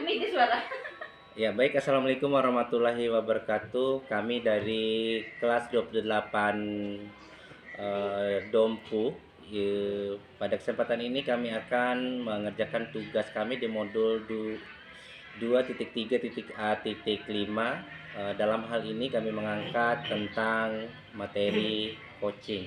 Ini suara. Ya baik, Assalamualaikum warahmatullahi wabarakatuh. Kami dari kelas 28 Dompu. Pada kesempatan ini kami akan mengerjakan tugas kami di modul 2.3.A.5. Dalam hal ini kami mengangkat tentang materi coaching.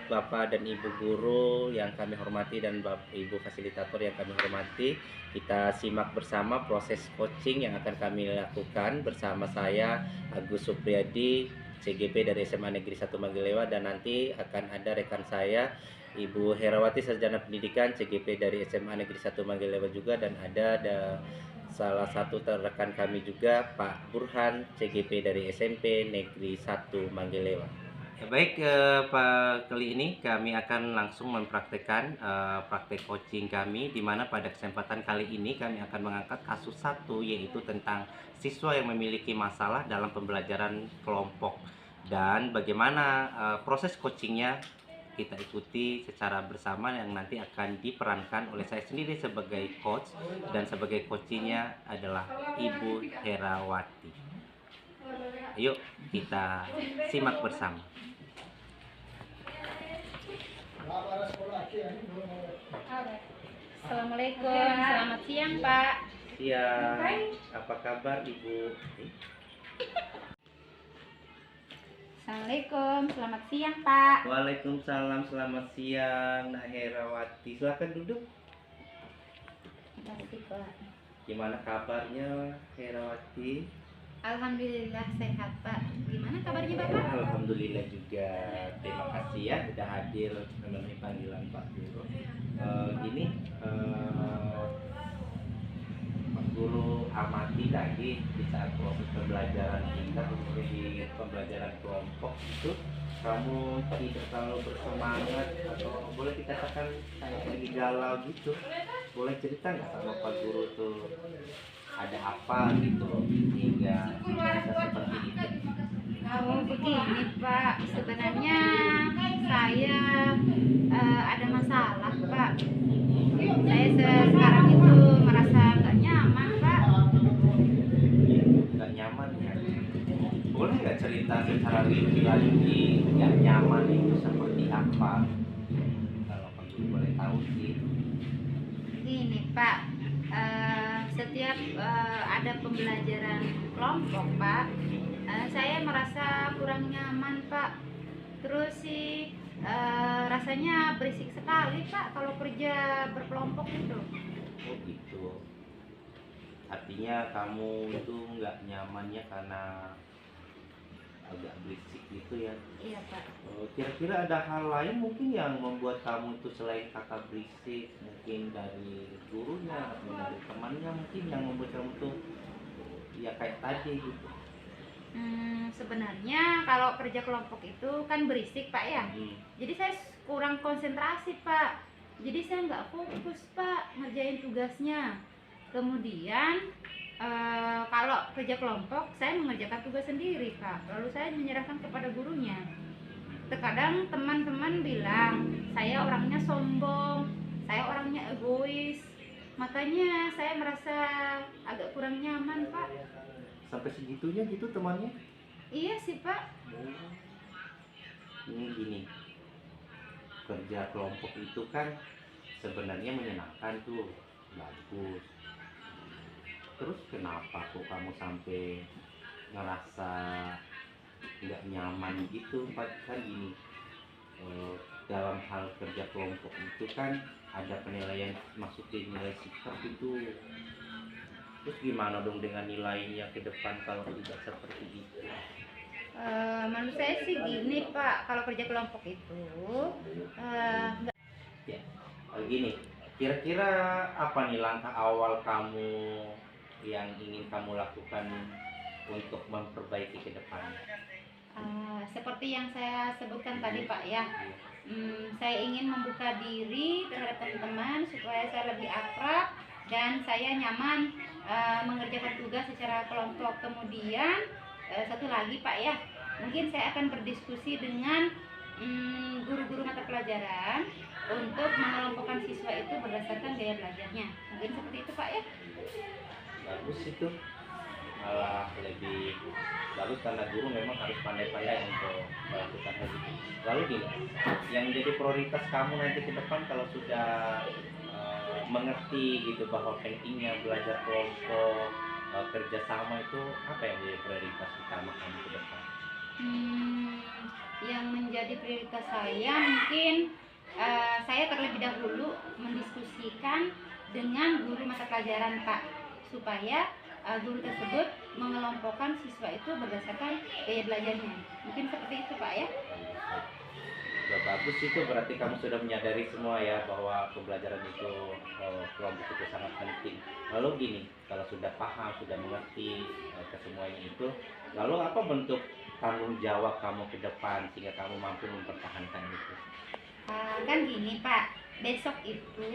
Bapak dan Ibu guru yang kami hormati dan Bapak Ibu fasilitator yang kami hormati, kita simak bersama proses coaching yang akan kami lakukan bersama saya Agus Supriyadi, CGP dari SMA Negeri 1 Magelang, dan nanti akan ada rekan saya Ibu Herawati, Sarjana Pendidikan, CGP dari SMA Negeri 1 Magelang juga, dan ada salah satu rekan kami juga Pak Burhan, CGP dari SMP Negeri 1 Magelang. Baik, kali ini kami akan langsung mempraktekkan praktek coaching kami, di mana pada kesempatan kali ini kami akan mengangkat kasus 1, yaitu tentang siswa yang memiliki masalah dalam pembelajaran kelompok, dan bagaimana proses coachingnya kita ikuti secara bersama, yang nanti akan diperankan oleh saya sendiri sebagai coach, dan sebagai coachingnya adalah Ibu Herawati. Yuk kita simak bersama. Assalamualaikum, selamat siang Pak. Siang, apa kabar Ibu? Assalamualaikum, selamat siang Pak. Waalaikumsalam, selamat siang Nak Herawati. Silakan duduk. Makasih Pak. Gimana kabarnya Herawati? Alhamdulillah sehat Pak. Gimana kabarnya Bapak? Alhamdulillah juga. Terima kasih ya sudah hadir memenuhi panggilan Pak Guru. Pak Guru amati tadi di saat proses pembelajaran kita, khususnya di pembelajaran kelompok itu, kamu tidak terlalu bersemangat, atau boleh dikatakan kayak lagi galau gitu. Boleh cerita nggak sama Pak Guru tuh ada apa gitu hingga merasa seperti itu? Oh begini Pak, sebenarnya saya ada masalah Pak. Saya sekarang itu merasa nggak nyaman Pak. Nggak nyaman ya? Boleh nggak cerita secara rinci lagi nggak nyaman itu seperti apa? Kalau Pak Guru boleh tahu sih. Gini Pak, setiap ada pembelajaran kelompok Pak, saya merasa kurang nyaman Pak. Terus sih rasanya berisik sekali Pak kalau kerja berkelompok itu. Oh gitu. Artinya kamu itu nggak nyamannya karena agak berisik gitu ya? Iya Pak. Kira-kira ada hal lain mungkin yang membuat kamu itu selain kata berisik, mungkin dari gurunya atau dari temannya mungkin yang membuat kamu tuh ya kayak tadi gitu? Sebenarnya kalau kerja kelompok itu kan berisik Pak ya. Jadi saya kurang konsentrasi Pak. Jadi saya nggak fokus Pak ngerjain tugasnya. Kemudian kalau kerja kelompok saya mengerjakan tugas sendiri Pak. Lalu saya menyerahkan kepada gurunya. Terkadang teman-teman bilang saya orangnya sombong, saya orangnya egois. Makanya saya merasa agak kurang nyaman Pak. Sampai segitunya gitu temannya? Iya sih Pak. Ini gini, kerja kelompok itu kan sebenarnya menyenangkan tuh, bagus. Terus kenapa kok kamu sampai ngerasa nggak nyaman gitu? Kan gini, dalam hal kerja kelompok itu kan ada penilaian, masukin nilai sikap itu. Terus gimana dong dengan nilainya ke depan kalau tidak seperti itu? Menurut saya sih gini Pak, kalau kerja kelompok itu nggak. Ya, gini, kira-kira apa nih langkah awal kamu yang ingin kamu lakukan untuk memperbaiki ke depan? Seperti yang saya sebutkan tadi Pak ya, saya ingin membuka diri terhadap teman-teman supaya saya lebih akrab dan saya nyaman mengerjakan tugas secara kelompok. Kemudian satu lagi Pak ya, mungkin saya akan berdiskusi dengan guru-guru mata pelajaran untuk mengelompokkan siswa itu berdasarkan gaya belajarnya. Mungkin seperti itu Pak ya. Bagus itu, malah lebih bagus karena guru memang harus pandai-pandai untuk melakukan hal itu. Lalu gini, yang jadi prioritas kamu nanti ke depan kalau sudah mengerti gitu bahwa pentingnya belajar kelompok, kerjasama itu, apa yang menjadi prioritas utama kamu ke depan? Yang menjadi prioritas saya mungkin saya terlebih dahulu mendiskusikan dengan guru mata pelajaran Pak, supaya guru tersebut mengelompokkan siswa itu berdasarkan gaya belajarnya. Mungkin seperti itu Pak ya. Sudah bagus, itu berarti kamu sudah menyadari semua ya bahwa pembelajaran itu, kelompok itu sangat penting. Lalu gini, kalau sudah paham, sudah mengerti kesemuanya itu, lalu apa bentuk tanggung jawab kamu ke depan sehingga kamu mampu mempertahankan itu? Kan gini Pak, besok itu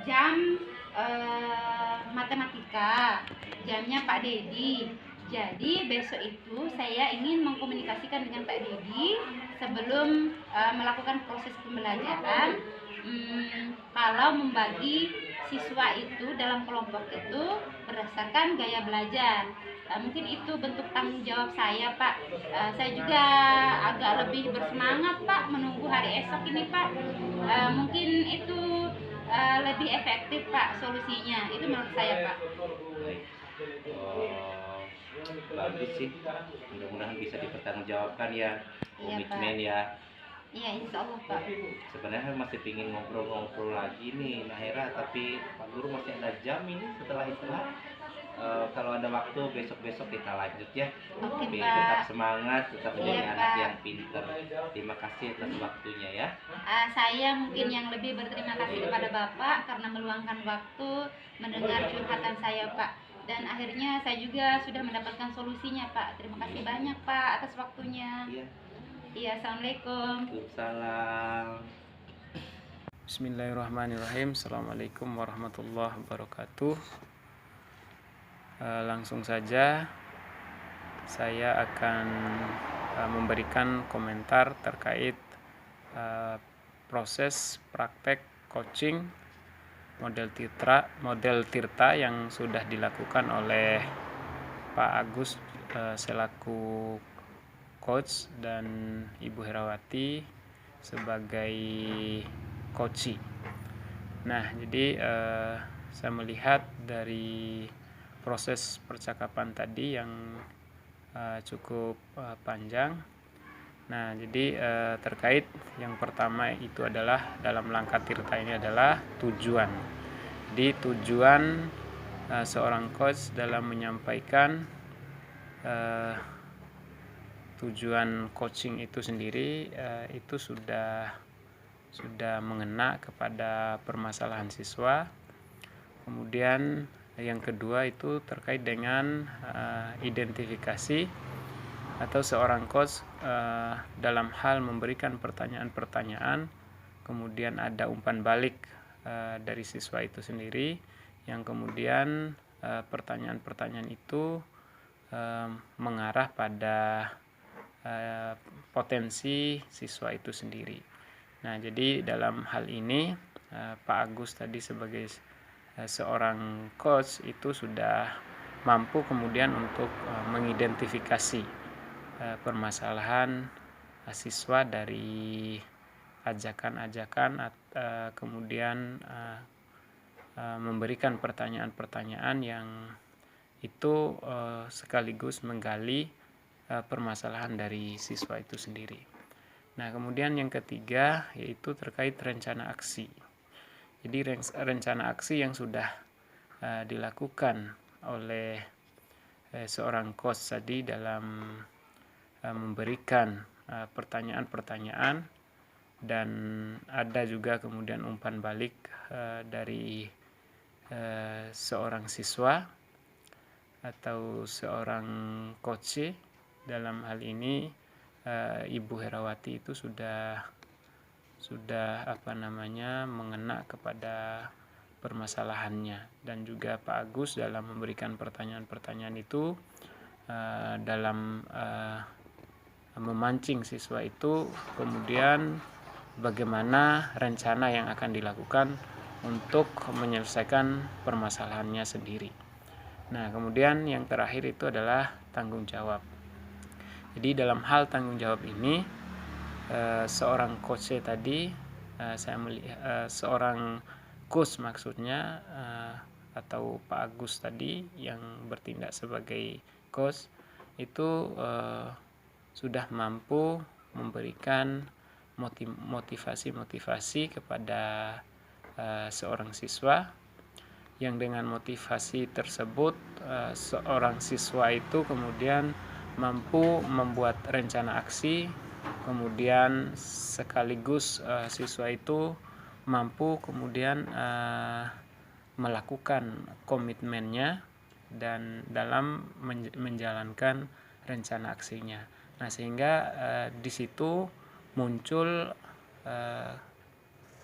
jam matematika, jamnya Pak Dedi. Jadi besok itu saya ingin mengkomunikasikan dengan Pak Dedi sebelum melakukan proses pembelajaran. Kalau membagi siswa itu dalam kelompok itu berdasarkan gaya belajar. Mungkin itu bentuk tanggung jawab saya Pak. Saya juga agak lebih bersemangat Pak menunggu hari esok ini Pak. Mungkin itu lebih efektif Pak solusinya. Itu menurut saya Pak. Baik. Bagus sih, mudah-mudahan bisa dipertanggungjawabkan ya, komitmen ya. Iya, insya Allah Pak. Sebenarnya masih pingin ngobrol-ngobrol lagi nih Nahera, tapi Pak Guru masih ada jam ini setelah istirahat. Kalau ada waktu besok-besok kita lanjut ya. Oke, Tapi Pak. tetap semangat, tetap menjadi Iya, anak Pak. yang pintar. Terima kasih atas waktunya ya. Saya mungkin yang lebih berterima kasih kepada Bapak karena meluangkan waktu mendengar curhatan saya Pak. Dan akhirnya saya juga sudah mendapatkan solusinya Pak. Terima kasih banyak Pak atas waktunya. Iya. Iya, assalamualaikum. Waalaikumsalam. Bismillahirrahmanirrahim. Assalamualaikum warahmatullahi wabarakatuh. Langsung saja saya akan memberikan komentar terkait proses praktek coaching model Tirta yang sudah dilakukan oleh Pak Agus selaku coach dan Ibu Herawati sebagai coach. Nah, jadi saya melihat dari proses percakapan tadi yang cukup panjang. Nah, jadi terkait yang pertama itu adalah dalam langkah Tirta ini adalah tujuan. Jadi tujuan seorang coach dalam menyampaikan tujuan coaching itu sendiri itu sudah mengena kepada permasalahan siswa. Kemudian yang kedua itu terkait dengan identifikasi atau seorang coach dalam hal memberikan pertanyaan-pertanyaan, kemudian ada umpan balik dari siswa itu sendiri, yang kemudian pertanyaan-pertanyaan itu mengarah pada potensi siswa itu sendiri. Nah, jadi dalam hal ini Pak Agus tadi sebagai seorang coach itu sudah mampu kemudian untuk mengidentifikasi permasalahan siswa dari ajakan-ajakan, kemudian memberikan pertanyaan-pertanyaan yang itu sekaligus menggali permasalahan dari siswa itu sendiri. Nah, kemudian yang ketiga yaitu terkait rencana aksi. Jadi rencana aksi yang sudah dilakukan oleh seorang coach tadi dalam memberikan pertanyaan-pertanyaan, dan ada juga kemudian umpan balik dari seorang siswa atau seorang coach. Dalam hal ini Ibu Herawati itu sudah mengena kepada permasalahannya, dan juga Pak Agus dalam memberikan pertanyaan-pertanyaan itu dalam memancing siswa itu kemudian bagaimana rencana yang akan dilakukan untuk menyelesaikan permasalahannya sendiri. Nah, kemudian yang terakhir itu adalah tanggung jawab. Jadi dalam hal tanggung jawab ini, seorang coach tadi, saya melihat seorang coach maksudnya, atau Pak Agus tadi yang bertindak sebagai coach itu sudah mampu memberikan motivasi kepada seorang siswa, yang dengan motivasi tersebut seorang siswa itu kemudian mampu membuat rencana aksi, kemudian sekaligus siswa itu mampu kemudian melakukan komitmennya dan dalam menjalankan rencana aksinya. Nah, sehingga di situ muncul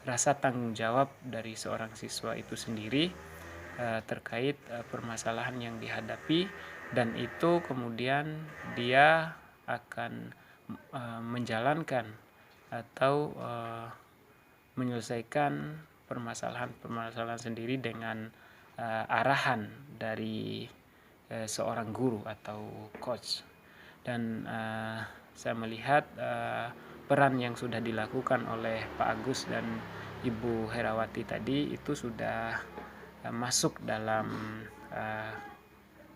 rasa tanggung jawab dari seorang siswa itu sendiri terkait permasalahan yang dihadapi, dan itu kemudian dia akan menjalankan atau menyelesaikan permasalahan sendiri dengan arahan dari seorang guru atau coach. Dan saya melihat peran yang sudah dilakukan oleh Pak Agus dan Ibu Herawati tadi itu sudah masuk dalam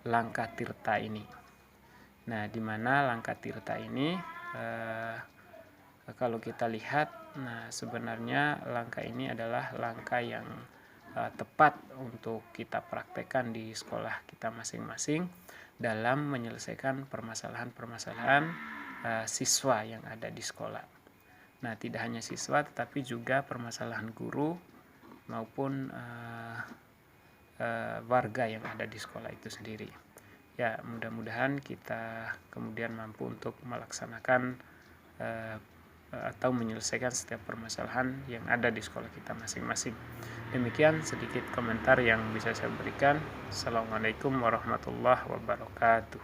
langkah tirta ini. Nah, di mana langkah tirta ini kalau kita lihat, nah sebenarnya langkah ini adalah langkah yang tepat untuk kita praktekkan di sekolah kita masing-masing dalam menyelesaikan permasalahan-permasalahan siswa yang ada di sekolah. Nah, tidak hanya siswa tetapi juga permasalahan guru maupun warga yang ada di sekolah itu sendiri. Ya, mudah-mudahan kita kemudian mampu untuk melaksanakan atau menyelesaikan setiap permasalahan yang ada di sekolah kita masing-masing. Demikian sedikit komentar yang bisa saya berikan. Assalamualaikum warahmatullahi wabarakatuh.